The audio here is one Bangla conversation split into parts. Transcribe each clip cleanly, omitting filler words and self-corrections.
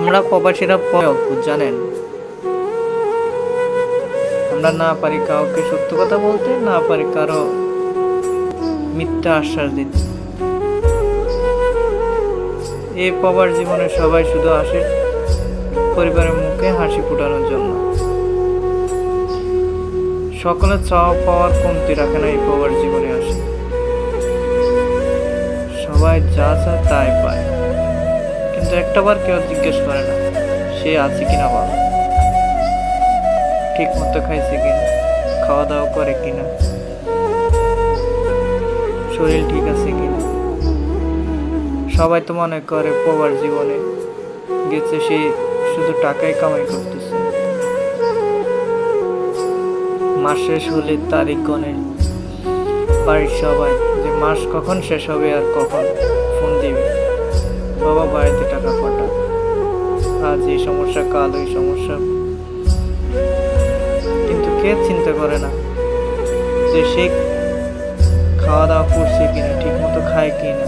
আমরা প্রবাসীরা অদ্ভুত জানেন, আমরা না পারি কাউকে সত্য কথা বলতে, না পারি কারো মিথ্যা আশ্বাস দিতে। এই প্রবাস জীবনে সবাই শুধু আসে পরিবারের মুখে হাসি ফোটানোর জন্য। সকলে চাওয়া পাওয়ার কমতি রাখে না এই প্রবাস জীবনে আসে। সবাই যা চায় তাই পায়, কিন্তু একটাবার কেউ জিজ্ঞেস করে না সে আছে কিনা ভালো, ঠিক মতো খাইছে কিনা, খাওয়া দাওয়া করে কিনা, শরীর ঠিক আছে কিনা। সবাই তো মনে করে প্রবাস জীবনে গেছে সে শুধু টাকাই কামাই করতেছে। মাস শেষ হলে তারিখ গণে বাড়ির সবাই যে মাস কখন শেষ হবে আর কখন ফোন দিবে, বাবা বাড়িতে টাকা পাঠা, আজ এই সমস্যা কাল ওই সমস্যা। কিন্তু কে চিন্তা করে না যে সে খাওয়া দাওয়া করছে কিনা, ঠিক মতো খায় কিনা,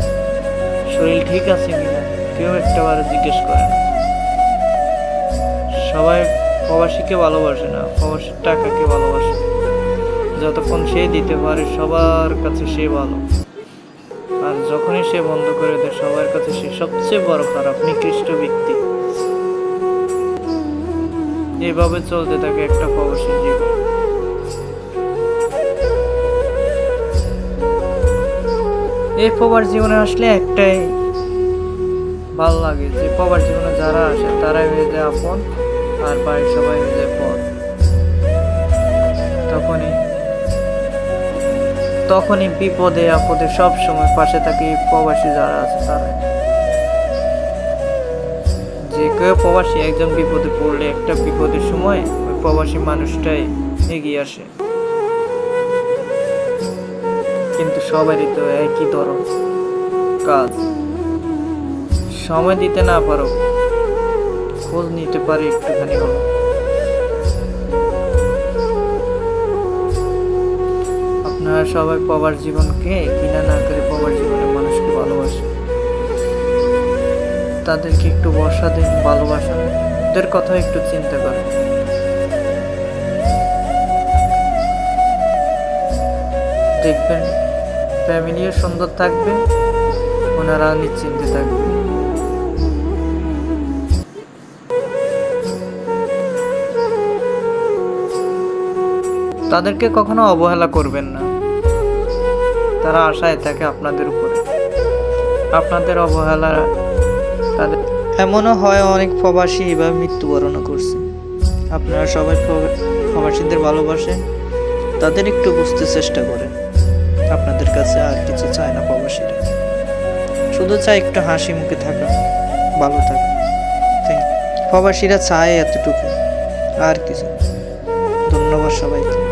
শরীর ঠিক আছে কিনা, কেউ একটাবার জিজ্ঞেস করে না। সবাই প্রবাসীকে ভালোবাসে না, প্রবাসীর টাকাকে ভালোবাসে। যতক্ষণ সে দিতে পারে সবার কাছে সে ভালো, আর যখনই সে বন্ধ করে দেয় সবার কাছে সে সবচেয়ে বড় খারাপ নিকৃষ্ট ব্যক্তি। এভাবে চলতে থাকে একটা প্রবাসীর জীবন। এই প্রবাস জীবনে আসলে একটাই ভালো লাগে যে প্রবাস জীবনে যারা আসে তারাই হয়ে যায় আপন, আর বাড়ির সবাই হয়ে যায় পর। তখনই বিপদে আপদে সব সময় পাশে থাকে এই প্রবাসী যারা আছে তারা। যে কেউ প্রবাসী একজন বিপদে পড়লে একটা বিপদের সময় ওই প্রবাসী মানুষটাই এগিয়ে আসে। কিন্তু সবারই তো একই ধরন কাজ, সময় দিতে না পারো খোঁজ নিতে পারি একটুখানি হলো। আপনারা সবাই প্রবাস জীবনকে ঘৃণা না করে প্রবাস জীবনের মানুষকে ভালোবাসে, তাদেরকে একটু ভরসা দিন, ভালোবাসেন, ওদের কথা একটু চিন্তা করেন। দেখবেন ফ্যামিলিও সুন্দর থাকবে, ওনারা নিশ্চিন্তে থাকবে। তাদেরকে কখনো অবহেলা করবেন না, তারা আশায় থাকে আপনাদের উপরে। আপনাদের অবহেলা তাদের এমনও হয় অনেক প্রবাসী এবার মৃত্যুবরণও করছে। আপনারা সবাই প্রবাসীদের ভালোবাসেন, তাদের একটু বুঝতে চেষ্টা করেন। আপনাদের কাছে আর কিছু চায় না প্রবাসীরা, শুধু চায় একটু হাসি মুখে থাকা, ভালো থাকা। প্রবাসীরা চায় এতটুকু, আর কিছু। ধন্যবাদ সবাইকে।